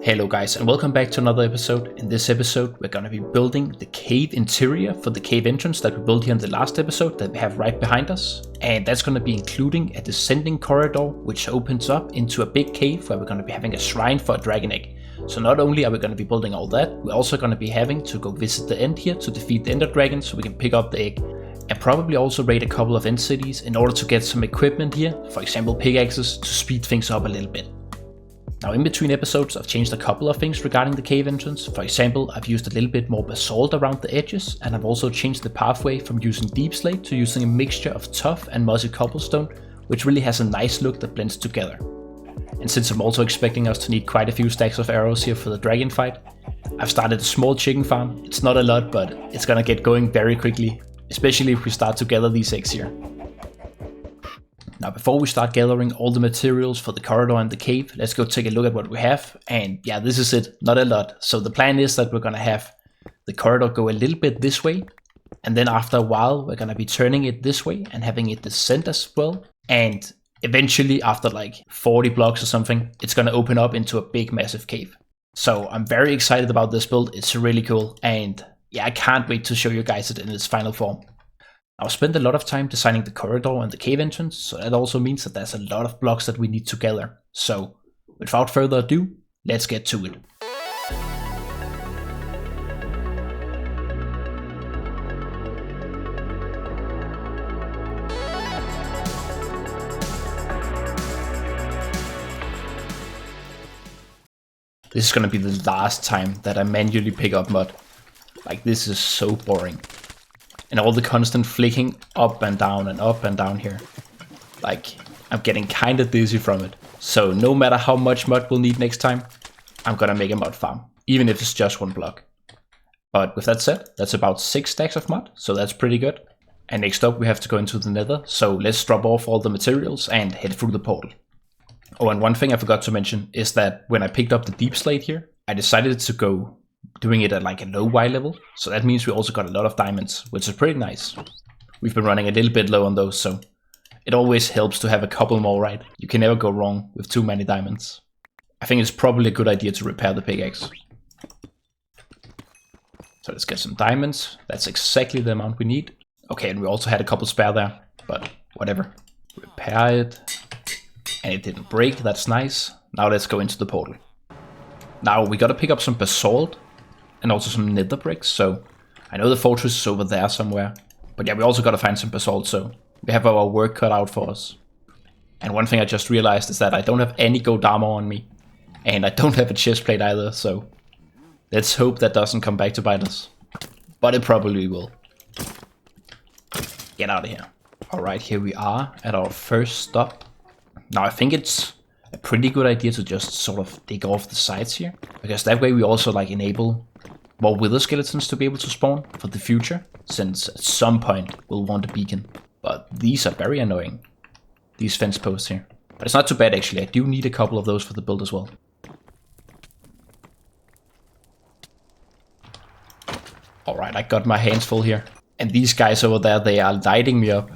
Hello guys, and welcome back to another episode. In this episode we're gonna be building the cave interior for the cave entrance that we built here in the last episode that we have right behind us. And that's gonna be including a descending corridor which opens up into a big cave where we're gonna be having a shrine for a dragon egg. So not only are we gonna be building all that, we're also gonna be having to go visit the end here to defeat the ender dragon so we can pick up the egg. And probably also raid a couple of end cities in order to get some equipment here, for example pickaxes, to speed things up a little bit. Now in between episodes I've changed a couple of things regarding the cave entrance. For example, I've used a little bit more basalt around the edges, and I've also changed the pathway from using deep slate to using a mixture of tough and mossy cobblestone, which really has a nice look that blends together. And since I'm also expecting us to need quite a few stacks of arrows here for the dragon fight, I've started a small chicken farm. It's not a lot, but it's gonna get going very quickly, especially if we start to gather these eggs here. Now before we start gathering all the materials for the corridor and the cave, let's go take a look at what we have. And yeah, this is it, not a lot. So the plan is that we're gonna have the corridor go a little bit this way, and then after a while we're gonna be turning it this way and having it descend as well. And eventually after like 40 blocks or something, it's gonna open up into a big massive cave. So I'm very excited about this build, it's really cool, and yeah, I can't wait to show you guys it in its final form. I've spent a lot of time designing the corridor and the cave entrance, so that also means that there's a lot of blocks that we need to gather. So without further ado, let's get to it. This is gonna be the last time that I manually pick up mud. Like, this is so boring. And all the constant flicking up and down here. Like, I'm getting kinda dizzy from it. So no matter how much mud we'll need next time, I'm gonna make a mud farm, even if it's just one block. But with that said, that's about 6 stacks of mud, so that's pretty good. And next up we have to go into the nether, so let's drop off all the materials and head through the portal. Oh, and one thing I forgot to mention is that when I picked up the deep slate here, I decided to go doing it at like a low Y level, so that means we also got a lot of diamonds, which is pretty nice. We've been running a little bit low on those, so it always helps to have a couple more, right? You can never go wrong with too many diamonds. I think it's probably a good idea to repair the pickaxe. So let's get some diamonds. That's exactly the amount we need. Okay, and we also had a couple spare there, but whatever. Repair it. And it didn't break, that's nice. Now let's go into the portal. Now we gotta pick up some basalt and also some nether bricks, so I know the fortress is over there somewhere. But yeah, we also gotta find some basalt, so we have our work cut out for us. And one thing I just realized is that I don't have any gold armor on me. And I don't have a chest plate either, so let's hope that doesn't come back to bite us. But it probably will. Get out of here. Alright, here we are at our first stop. Now I think it's a pretty good idea to just sort of dig off the sides here, because that way we also like enable more wither skeletons to be able to spawn for the future, since at some point we'll want a beacon. But these are very annoying, these fence posts here. But it's not too bad actually, I do need a couple of those for the build as well. Alright, I got my hands full here. And these guys over there, they are lighting me up.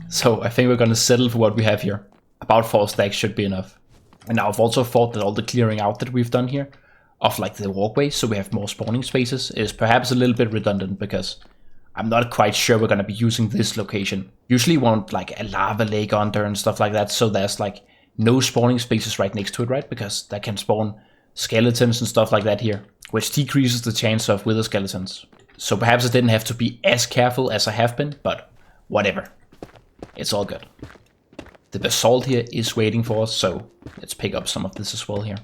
So I think we're gonna settle for what we have here. About 4 stacks should be enough. And now I've also thought that all the clearing out that we've done here, of like the walkway, so we have more spawning spaces, is perhaps a little bit redundant, because I'm not quite sure we're going to be using this location. Usually we want like a lava lake under and stuff like that, so there's like no spawning spaces right next to it, right? Because that can spawn skeletons and stuff like that here, which decreases the chance of wither skeletons. So perhaps I didn't have to be as careful as I have been, but whatever. It's all good. The basalt here is waiting for us, so let's pick up some of this as well here.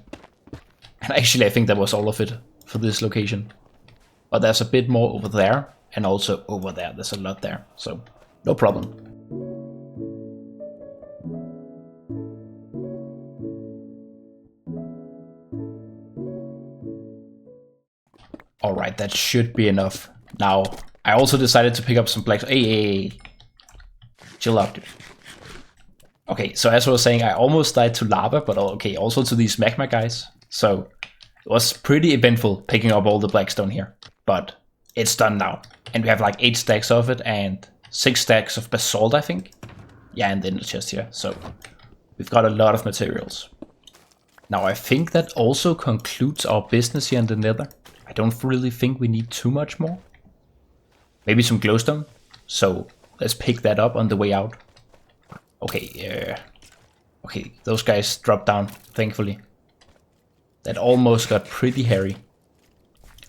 And actually I think that was all of it for this location. But there's a bit more over there, and also over there. There's a lot there, so no problem. Alright, that should be enough. Now, I also decided to pick up some black... Hey. Chill out, dude. Okay, so as I was saying, I almost died to lava, but okay, also to these magma guys. So it was pretty eventful picking up all the blackstone here, but it's done now. And we have like 8 stacks of it and 6 stacks of basalt, I think. Yeah, and then the chest here. So we've got a lot of materials. Now I think that also concludes our business here in the nether. I don't really think we need too much more. Maybe some glowstone. So let's pick that up on the way out. Okay, okay, those guys dropped down, thankfully. That almost got pretty hairy.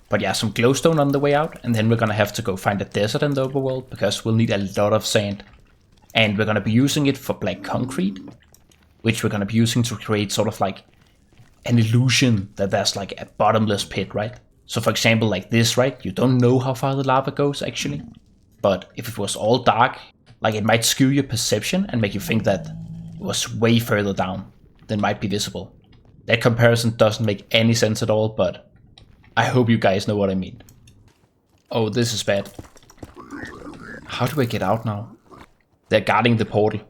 But yeah, some glowstone on the way out, and then we're gonna have to go find a desert in the overworld, because we'll need a lot of sand. And we're gonna be using it for black concrete, which we're gonna be using to create sort of like an illusion that there's like a bottomless pit, right? So for example, like this, right? You don't know how far the lava goes actually. But if it was all dark, like it might skew your perception and make you think that it was way further down than might be visible. That comparison doesn't make any sense at all, but I hope you guys know what I mean. Oh, this is bad. How do I get out now? They're guarding the portal.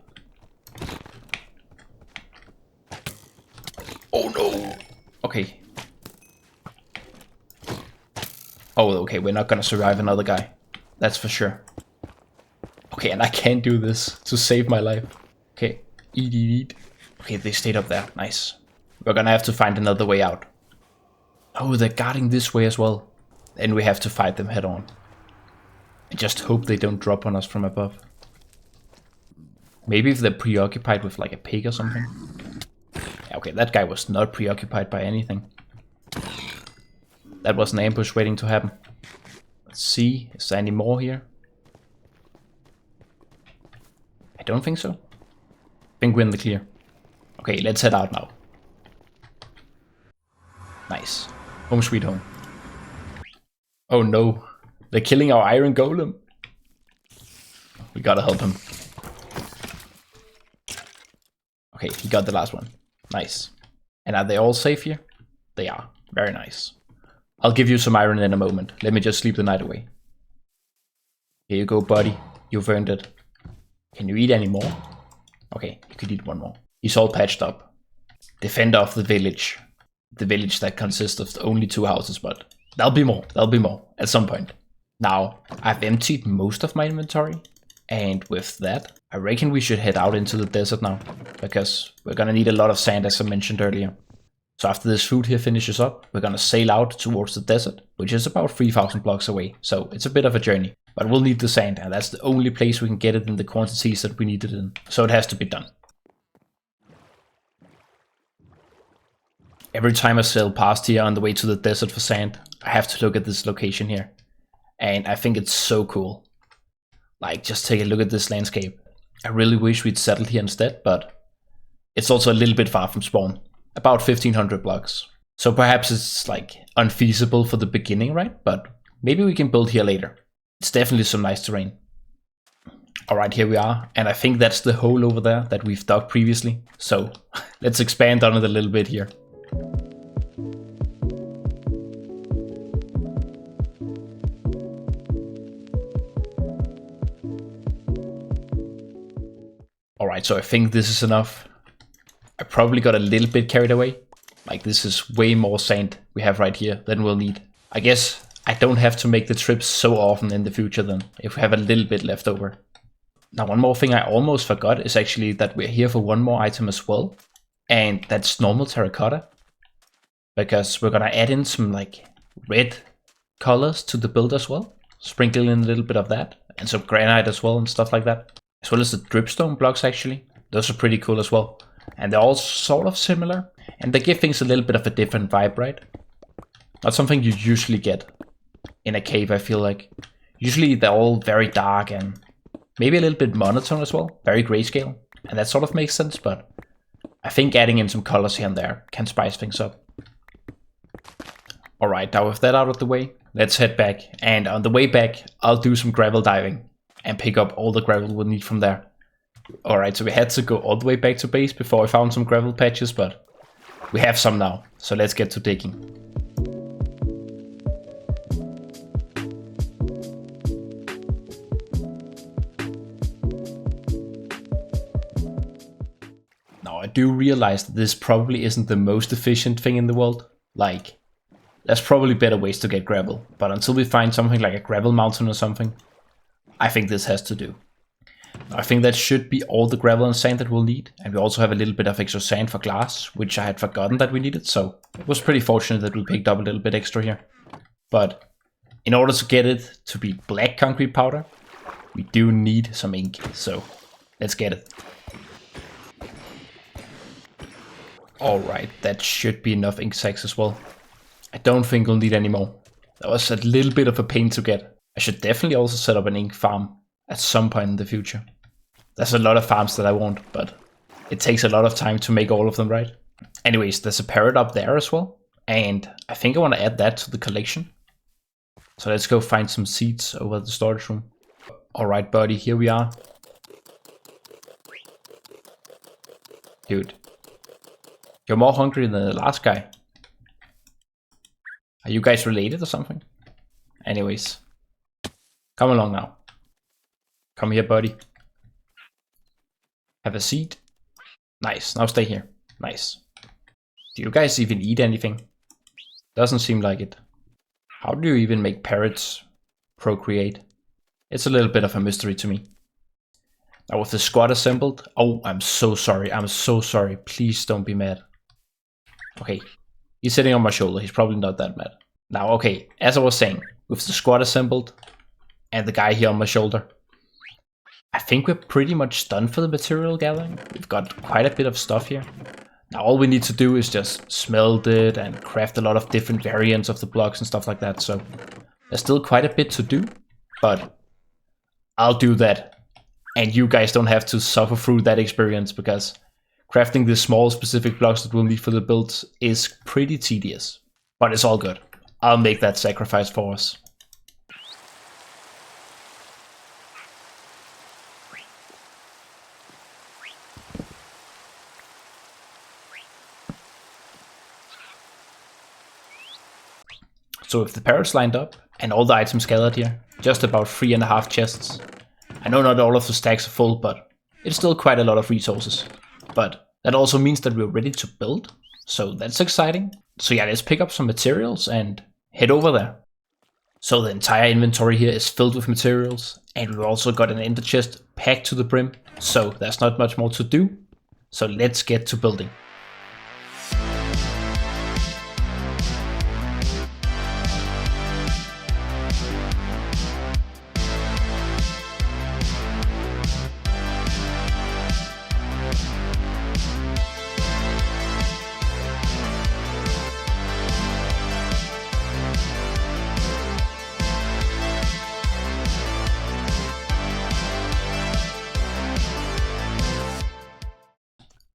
Oh no! Okay. Oh, okay, we're not gonna survive another guy. That's for sure. Okay, and I can't do this to save my life. Okay, eat. Okay, they stayed up there, nice. We're gonna have to find another way out. Oh, they're guarding this way as well. Then we have to fight them head on. I just hope they don't drop on us from above. Maybe if they're preoccupied with like a pig or something. Yeah, okay, that guy was not preoccupied by anything. That was an ambush waiting to happen. Let's see, is there any more here? I don't think so. I think we're in the clear. Okay, let's head out now. Nice. Home sweet home. Oh no, they're killing our iron golem. We gotta help him. Okay, he got the last one. Nice. And are they all safe here? They are. Very nice. I'll give you some iron in a moment. Let me just sleep the night away. Here you go, buddy. You've earned it. Can you eat any more? Okay, you could eat one more. He's all patched up. Defender of the village. The village that consists of only 2 houses, but there'll be more. There'll be more at some point. Now, I've emptied most of my inventory. And with that, I reckon we should head out into the desert now. Because we're gonna need a lot of sand, as I mentioned earlier. So after this food here finishes up, we're gonna sail out towards the desert, which is about 3,000 blocks away. So it's a bit of a journey. But we'll need the sand, and that's the only place we can get it in the quantities that we need it in. So it has to be done. Every time I sail past here on the way to the desert for sand, I have to look at this location here. And I think it's so cool. Like, just take a look at this landscape. I really wish we'd settled here instead, but it's also a little bit far from spawn. About 1,500 blocks. So perhaps it's like unfeasible for the beginning, right? But maybe we can build here later. It's definitely some nice terrain. Alright, here we are. And I think that's the hole over there that we've dug previously. So let's expand on it a little bit here. Alright, so I think this is enough. I probably got a little bit carried away. Like, this is way more sand we have right here than we'll need. I guess I don't have to make the trips so often in the future then, if we have a little bit left over. Now, one more thing I almost forgot is actually that we're here for one more item as well. And that's normal terracotta. Because we're gonna add in some like red colors to the build as well. Sprinkle in a little bit of that. And some granite as well and stuff like that. As well as the dripstone blocks actually. Those are pretty cool as well. And they're all sort of similar. And they give things a little bit of a different vibe, right? Not something you usually get in a cave, I feel like. Usually they're all very dark and maybe a little bit monotone as well. Very grayscale. And that sort of makes sense, but I think adding in some colors here and there can spice things up. Alright, now with that out of the way, let's head back. And on the way back, I'll do some gravel diving and pick up all the gravel we'll need from there. Alright, so we had to go all the way back to base before I found some gravel patches, but we have some now. So let's get to digging. Now I do realize that this probably isn't the most efficient thing in the world. Like, there's probably better ways to get gravel, but until we find something like a gravel mountain or something, I think this has to do. I think that should be all the gravel and sand that we'll need. And we also have a little bit of extra sand for glass, which I had forgotten that we needed. So it was pretty fortunate that we picked up a little bit extra here. But in order to get it to be black concrete powder, we do need some ink. So let's get it. Alright, that should be enough ink sacs as well. I don't think we'll need any more. That was a little bit of a pain to get. I should definitely also set up an ink farm at some point in the future. There's a lot of farms that I want, but it takes a lot of time to make all of them, right? Anyways, there's a parrot up there as well, and I think I want to add that to the collection. So let's go find some seeds over the storage room. Alright buddy, here we are. Dude, you're more hungry than the last guy. Are you guys related or something? Anyways, come along now. Come here buddy. Have a seat. Nice, now stay here. Nice. Do you guys even eat anything? Doesn't seem like it. How do you even make parrots procreate? It's a little bit of a mystery to me. Now with the squad assembled, oh, I'm so sorry, please don't be mad. Okay, he's sitting on my shoulder, he's probably not that mad. Now okay, as I was saying, with the squad assembled, and the guy here on my shoulder, I think we're pretty much done for the material gathering. We've got quite a bit of stuff here. Now all we need to do is just smelt it and craft a lot of different variants of the blocks and stuff like that. So there's still quite a bit to do, but I'll do that. And you guys don't have to suffer through that experience, because crafting the small specific blocks that we'll need for the builds is pretty tedious. But it's all good. I'll make that sacrifice for us. So if the parrots lined up and all the items gathered here, just about 3.5 chests. I know not all of the stacks are full, but it's still quite a lot of resources. But that also means that we're ready to build, so that's exciting. So yeah, let's pick up some materials and head over there. So the entire inventory here is filled with materials, and we've also got an ender chest packed to the brim, so there's not much more to do. So let's get to building.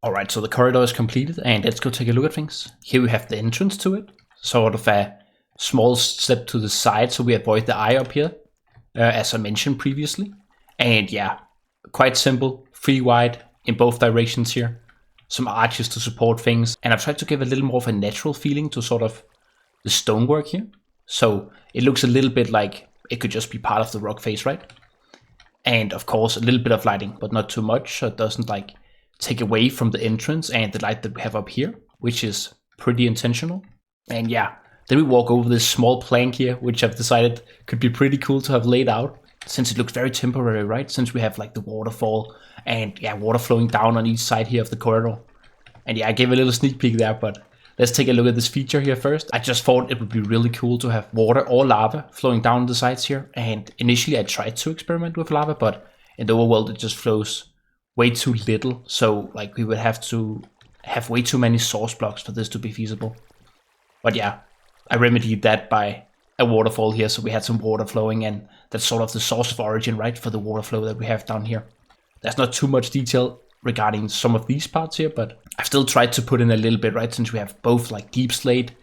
Alright, so the corridor is completed, and let's go take a look at things. Here we have the entrance to it, sort of a small step to the side so we avoid the eye up here, as I mentioned previously. And yeah, quite simple, 3 wide in both directions here. Some arches to support things, and I've tried to give a little more of a natural feeling to sort of the stonework here. So it looks a little bit like it could just be part of the rock face, right? And of course a little bit of lighting, but not too much, so it doesn't like take away from the entrance and the light that we have up here, which is pretty intentional. And yeah, then we walk over this small plank here, which I've decided could be pretty cool to have laid out, since it looks very temporary, right? Since we have like the waterfall and yeah, water flowing down on each side here of the corridor. And yeah, I gave a little sneak peek there, but let's take a look at this feature here first. I just thought it would be really cool to have water or lava flowing down the sides here. And initially I tried to experiment with lava, but in the overworld it just flows way too little, so like we would have to have way too many source blocks for this to be feasible. But yeah, I remedied that by a waterfall here, so we had some water flowing, and that's sort of the source of origin, right, for the water flow that we have down here. There's not too much detail regarding some of these parts here, but I've still tried to put in a little bit, right, since we have both like deep slate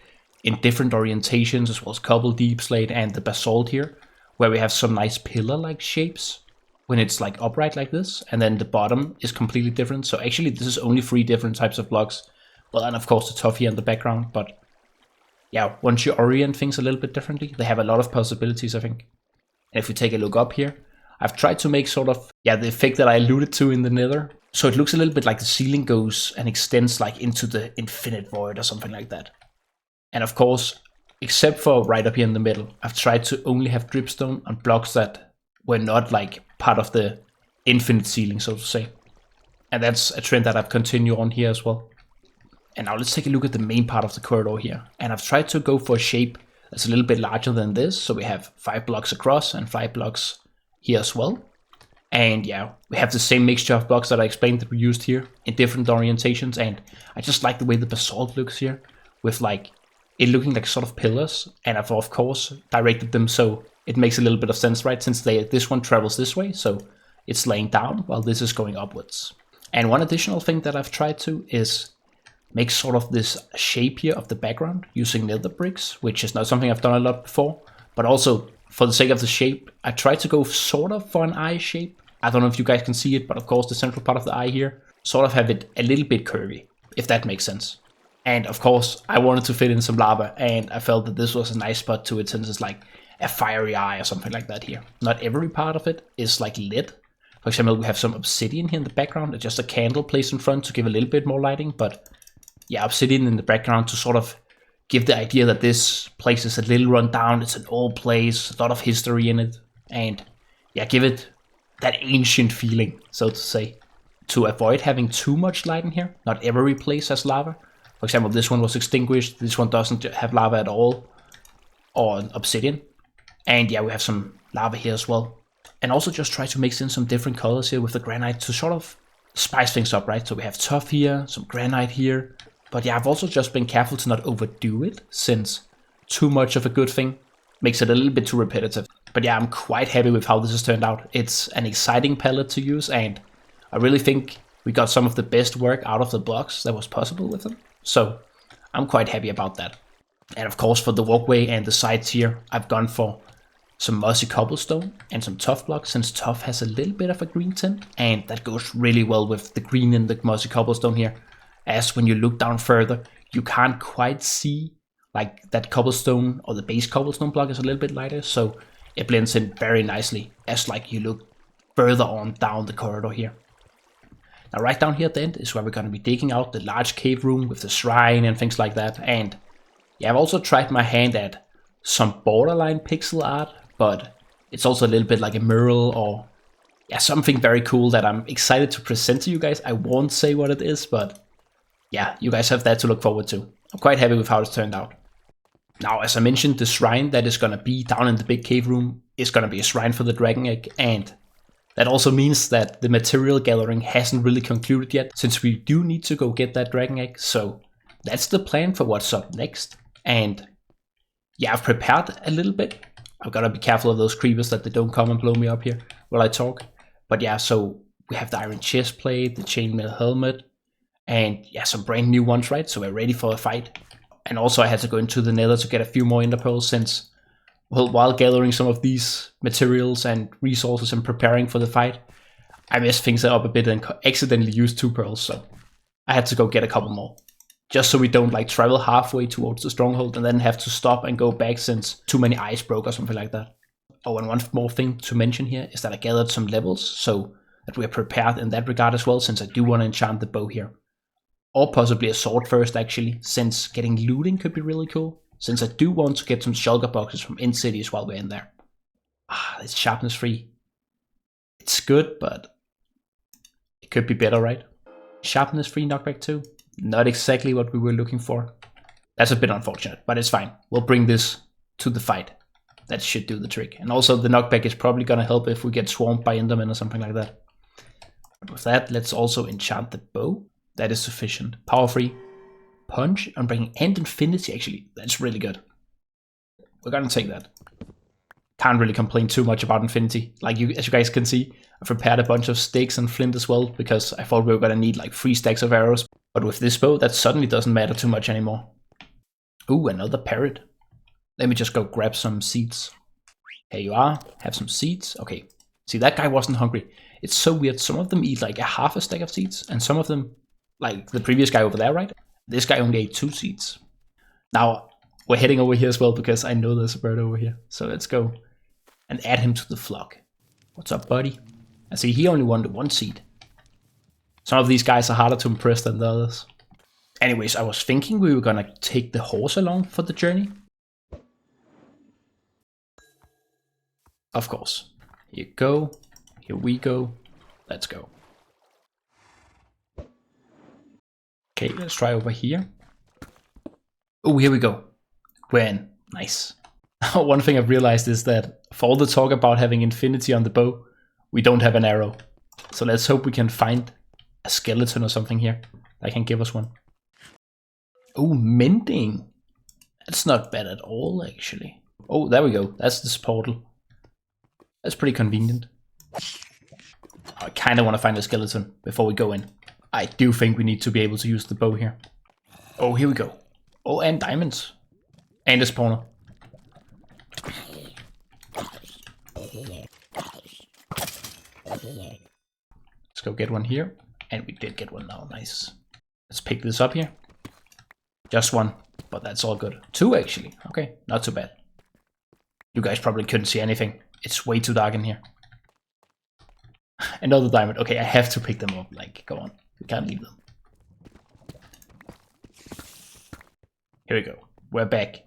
in different orientations, as well as cobble deep slate and the basalt here, where we have some nice pillar-like shapes when it's like upright like this, and then the bottom is completely different. So actually this is only 3 different types of blocks. Well, and of course the toffee in the background, but yeah, once you orient things a little bit differently, they have a lot of possibilities, I think. And if we take a look up here, I've tried to make sort of, yeah, the effect that I alluded to in the nether. So it looks a little bit like the ceiling goes and extends like into the infinite void or something like that. And of course, except for right up here in the middle, I've tried to only have dripstone on blocks that were not like part of the infinite ceiling, so to say. And that's a trend that I've continued on here as well. And now let's take a look at the main part of the corridor here. And I've tried to go for a shape that's a little bit larger than this. So we have 5 blocks across and 5 blocks here as well. And yeah, we have the same mixture of blocks that I explained that we used here in different orientations. And I just like the way the basalt looks here, with like it looking like sort of pillars. And I've of course directed them so it makes a little bit of sense, right? Since this one travels this way, so it's laying down while this is going upwards. And one additional thing that I've tried to is make sort of this shape here of the background using nether bricks, which is not something I've done a lot before, but also for the sake of the shape, I tried to go sort of for an eye shape. I don't know if you guys can see it, but of course the central part of the eye here, sort of have it a little bit curvy, if that makes sense. And of course, I wanted to fit in some lava, and I felt that this was a nice spot to it since it's like a fiery eye or something like that here. Not every part of it is like lit. For example, we have some obsidian here in the background, and just a candle placed in front to give a little bit more lighting, but yeah, obsidian in the background to sort of give the idea that this place is a little run down, it's an old place, a lot of history in it, and yeah, give it that ancient feeling, so to say. To avoid having too much light in here, not every place has lava. For example, this one was extinguished, this one doesn't have lava at all, or obsidian. And yeah, we have some lava here as well. And also just try to mix in some different colors here with the granite to sort of spice things up, right? So we have tuff here, some granite here. But yeah, I've also just been careful to not overdo it, since too much of a good thing makes it a little bit too repetitive. But yeah, I'm quite happy with how this has turned out. It's an exciting palette to use, and I really think we got some of the best work out of the blocks that was possible with them. So I'm quite happy about that. And of course, for the walkway and the sides here, I've gone for some mossy cobblestone and some tuff blocks, since tuff has a little bit of a green tint, and that goes really well with the green in the mossy cobblestone here. As when you look down further, you can't quite see like that cobblestone, or the base cobblestone block is a little bit lighter, so it blends in very nicely as like you look further on down the corridor here. Now right down here at the end is where we're going to be digging out the large cave room with the shrine and things like that. And yeah, I've also tried my hand at some borderline pixel art, but it's also a little bit like a mural or yeah, something very cool that I'm excited to present to you guys. I won't say what it is, but yeah, you guys have that to look forward to. I'm quite happy with how it's turned out. Now, as I mentioned, the shrine that is going to be down in the big cave room is going to be a shrine for the dragon egg, and that also means that the material gathering hasn't really concluded yet, since we do need to go get that dragon egg. So that's the plan for what's up next. And yeah, I've prepared a little bit. I've got to be careful of those creepers that they don't come and blow me up here while I talk. But yeah, so we have the iron chest plate, the chainmail helmet, and yeah, some brand new ones, right? So we're ready for a fight. And also I had to go into the nether to get a few more ender pearls, since, well, while gathering some of these materials and resources and preparing for the fight, I messed things up a bit and accidentally used 2 pearls, so I had to go get a couple more. Just so we don't like travel halfway towards the stronghold and then have to stop and go back since too many ice broke or something like that. Oh, and one more thing to mention here is that I gathered some levels so that we're prepared in that regard as well, since I do want to enchant the bow here. Or possibly a sword first actually, since getting looting could be really cool. Since I do want to get some shulker boxes from end cities while we're in there. It's sharpness 3. It's good, but it could be better, right? Sharpness 3 knockback 2. Not exactly what we were looking for. That's a bit unfortunate, but it's fine. We'll bring this to the fight. That should do the trick. And also the knockback is probably gonna help if we get swamped by endermen or something like that. But with that, let's also enchant the bow. That is sufficient. Power 3. Punch, Unbreaking, and Infinity actually. That's really good. We're gonna take that. Can't really complain too much about Infinity. Like as you guys can see, I prepared a bunch of sticks and flint as well, because I thought we were gonna need like 3 stacks of arrows. But with this bow, that suddenly doesn't matter too much anymore. Ooh, another parrot. Let me just go grab some seeds. Here you are, have some seeds. Okay, see, that guy wasn't hungry. It's so weird, some of them eat like a half a stack of seeds, and some of them, like the previous guy over there, right? This guy only ate 2 seeds. Now, we're heading over here as well, because I know there's a bird over here. So let's go and add him to the flock. What's up, buddy? I see he only wanted 1 seed. Some of these guys are harder to impress than the others. Anyways, I was thinking we were gonna take the horse along for the journey. Of course. Here you go. Here we go. Let's go. Okay, let's try over here. Oh, here we go. We're in. Nice. One thing I've realized is that for all the talk about having infinity on the bow, we don't have an arrow. So let's hope we can find a skeleton or something here that can give us one. Oh, mending. That's not bad at all, actually. Oh, there we go. That's this portal. That's pretty convenient. I kind of want to find a skeleton before we go in. I do think we need to be able to use the bow here. Oh, here we go. Oh, and diamonds. And a spawner. Let's go get one here. And we did get one now. Nice. Let's pick this up here. Just one, but that's all good. Two, actually. Okay, not too bad. You guys probably couldn't see anything. It's way too dark in here. Another diamond. Okay, I have to pick them up. Like, go on. We can't leave them. Here we go. We're back.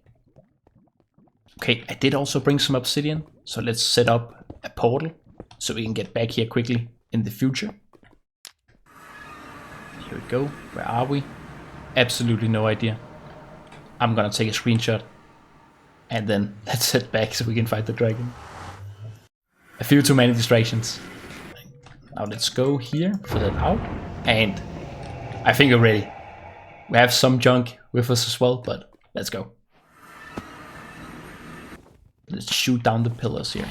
Okay, I did also bring some obsidian. So let's set up a portal so we can get back here quickly in the future. Here we go. Where are we? Absolutely no idea. I'm gonna take a screenshot. And then let's head back so we can fight the dragon. A few too many distractions. Now let's go here, fill it out, and I think we're ready. We have some junk with us as well, but let's go. Let's shoot down the pillars here.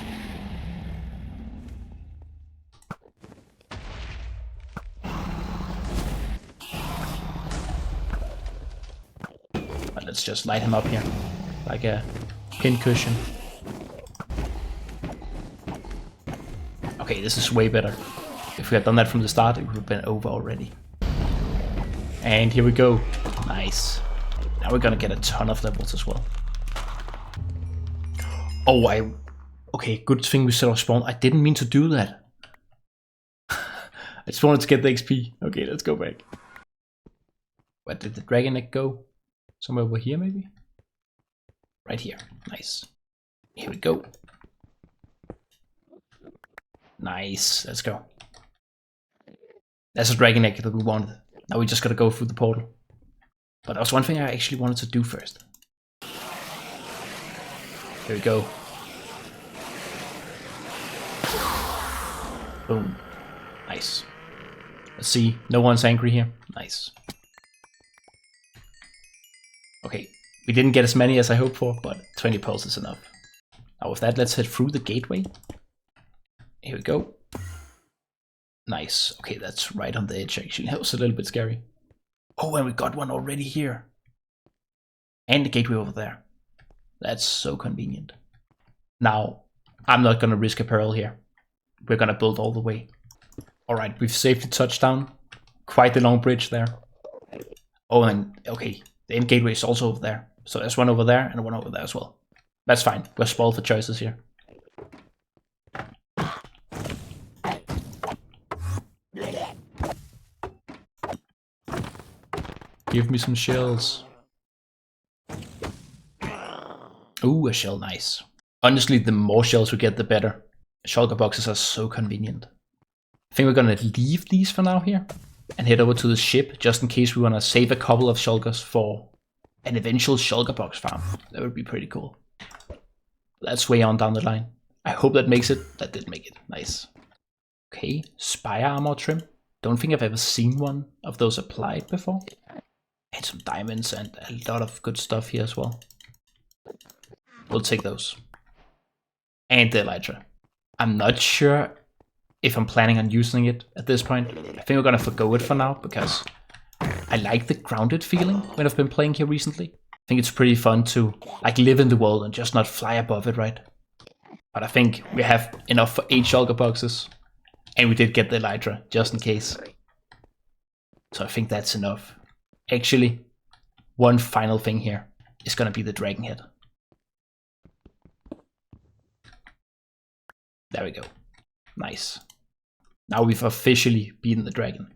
But let's just light him up here, like a pincushion. Okay, this is way better. If we had done that from the start, it would have been over already. And here we go. Nice. Now we're gonna get a ton of levels as well. Oh, okay, good thing we set off spawn. I didn't mean to do that. I just wanted to get the XP. Okay, let's go back. Where did the dragon egg go? Somewhere over here, maybe? Right here. Nice. Here we go. Nice. Let's go. That's a dragon egg that we wanted. Now we just gotta go through the portal. But there was one thing I actually wanted to do first. Here we go. Boom. Nice. Let's see. No one's angry here. Nice. Okay. We didn't get as many as I hoped for, but 20 pearls is enough. Now with that, let's head through the gateway. Here we go. Nice. Okay, that's right on the edge actually. That was a little bit scary. Oh, and we got one already here. And the gateway over there. That's so convenient. Now, I'm not gonna risk a pearl here. We're gonna build all the way. Alright, we've safely touched down. Quite the long bridge there. Oh, and okay, the end gateway is also over there. So there's one over there and one over there as well. That's fine. We're spoiled for choices here. Give me some shells. Ooh, a shell, nice. Honestly, the more shells we get, the better. Shulker boxes are so convenient. I think we're gonna leave these for now here and head over to the ship just in case we wanna save a couple of shulkers for an eventual shulker box farm. That would be pretty cool. That's way on down the line. I hope that makes it. That did make it. Nice. Okay, spire armor trim. Don't think I've ever seen one of those applied before. And some diamonds and a lot of good stuff here as well. We'll take those. And the elytra. I'm not sure if I'm planning on using it at this point. I think we're gonna forgo it for now because I like the grounded feeling when I've been playing here recently. I think it's pretty fun to like live in the world and just not fly above it, right? But I think we have enough for 8 shulker boxes. And we did get the elytra, just in case. So I think that's enough. Actually, one final thing here is gonna be the dragon head. There we go. Nice. Now we've officially beaten the dragon.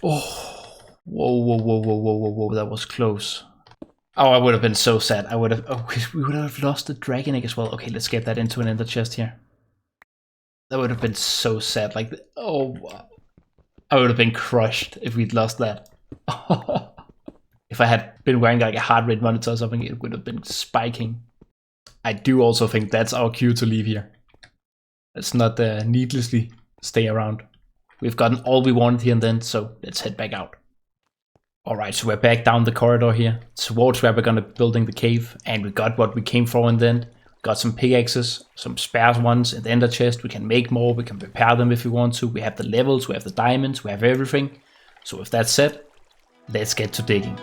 Oh, whoa, that was close. Oh, I would have been so sad. I would have. Oh, we would have lost the dragon egg as well. Okay, let's get that into an ender chest here. That would have been so sad. Like, oh, I would have been crushed if we'd lost that. If I had been wearing like a heart rate monitor or something, it would have been spiking. I do also think that's our cue to leave here. Let's not needlessly stay around. We've gotten all we wanted here and then, so let's head back out. Alright, so we're back down the corridor here, towards where we're gonna be building the cave, and we got what we came for in the end. Got some pickaxes, some spare ones in the ender chest. We can make more, we can repair them if we want to. We have the levels, we have the diamonds, we have everything. So with that said, let's get to digging.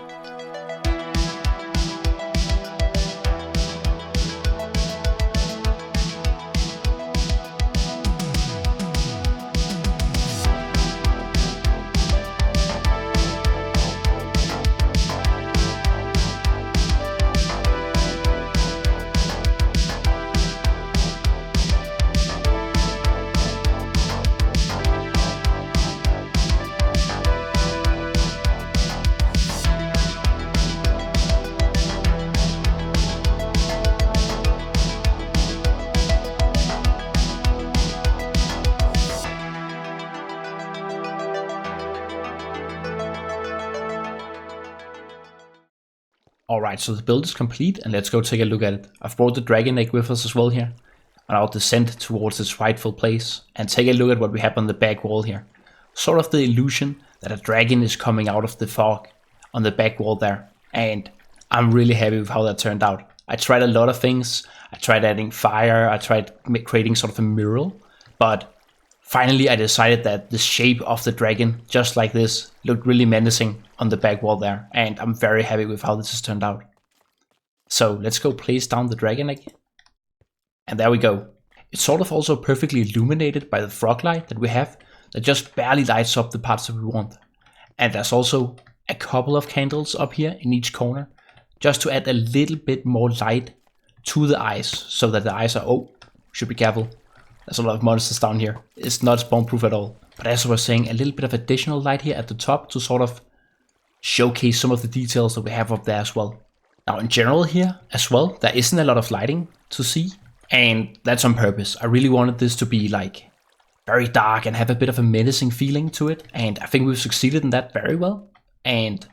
Alright, so the build is complete and let's go take a look at it. I've brought the dragon egg with us as well here. And I'll descend towards its rightful place and take a look at what we have on the back wall here. Sort of the illusion that a dragon is coming out of the fog on the back wall there. And I'm really happy with how that turned out. I tried a lot of things. I tried adding fire, I tried creating sort of a mural. But finally I decided that the shape of the dragon, just like this, looked really menacing on the back wall there, and I'm very happy with how this has turned out. So let's go place down the dragon egg. And there we go. It's sort of also perfectly illuminated by the frog light that we have, that just barely lights up the parts that we want. And there's also a couple of candles up here in each corner, just to add a little bit more light to the eyes, so that the eyes are, oh, should be careful. There's a lot of monsters down here. It's not spawn proof at all. But as I was saying, a little bit of additional light here at the top to sort of showcase some of the details that we have up there as well. Now in general here as well, there isn't a lot of lighting to see. And that's on purpose. I really wanted this to be like very dark and have a bit of a menacing feeling to it. And I think we've succeeded in that very well. And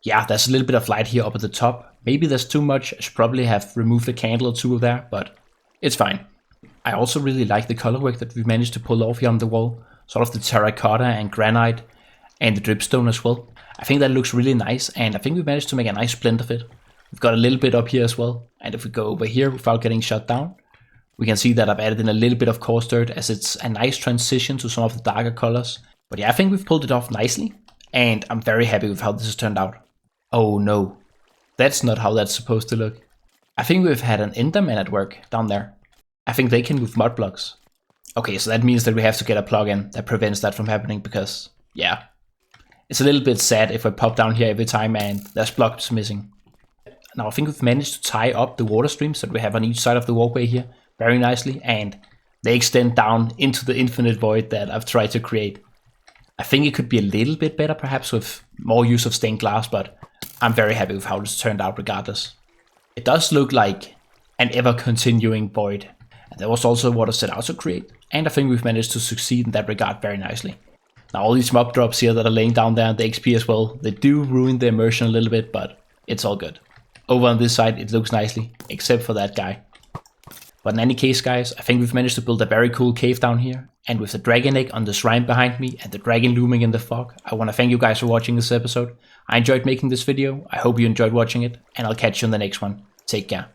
yeah, there's a little bit of light here up at the top. Maybe there's too much. I should probably have removed a candle or two there, but it's fine. I also really like the color work that we've managed to pull off here on the wall. Sort of the terracotta and granite and the dripstone as well. I think that looks really nice, and I think we managed to make a nice blend of it. We've got a little bit up here as well, and if we go over here without getting shut down, we can see that I've added in a little bit of coarse dirt, as it's a nice transition to some of the darker colors. But yeah, I think we've pulled it off nicely, and I'm very happy with how this has turned out. Oh no, that's not how that's supposed to look. I think we've had an enderman at work down there. I think they can move mud blocks. Okay, so that means that we have to get a plugin that prevents that from happening, because, yeah. It's a little bit sad if I pop down here every time and there's blocks missing. Now I think we've managed to tie up the water streams that we have on each side of the walkway here very nicely, and they extend down into the infinite void that I've tried to create. I think it could be a little bit better perhaps with more use of stained glass, but I'm very happy with how this turned out regardless. It does look like an ever-continuing void, and that was also what I set out to create, and I think we've managed to succeed in that regard very nicely. Now all these mob drops here that are laying down there, the XP as well, they do ruin the immersion a little bit, but it's all good. Over on this side it looks nicely, except for that guy. But in any case guys, I think we've managed to build a very cool cave down here, and with the dragon egg on the shrine behind me and the dragon looming in the fog, I want to thank you guys for watching this episode. I enjoyed making this video, I hope you enjoyed watching it, and I'll catch you in the next one. Take care.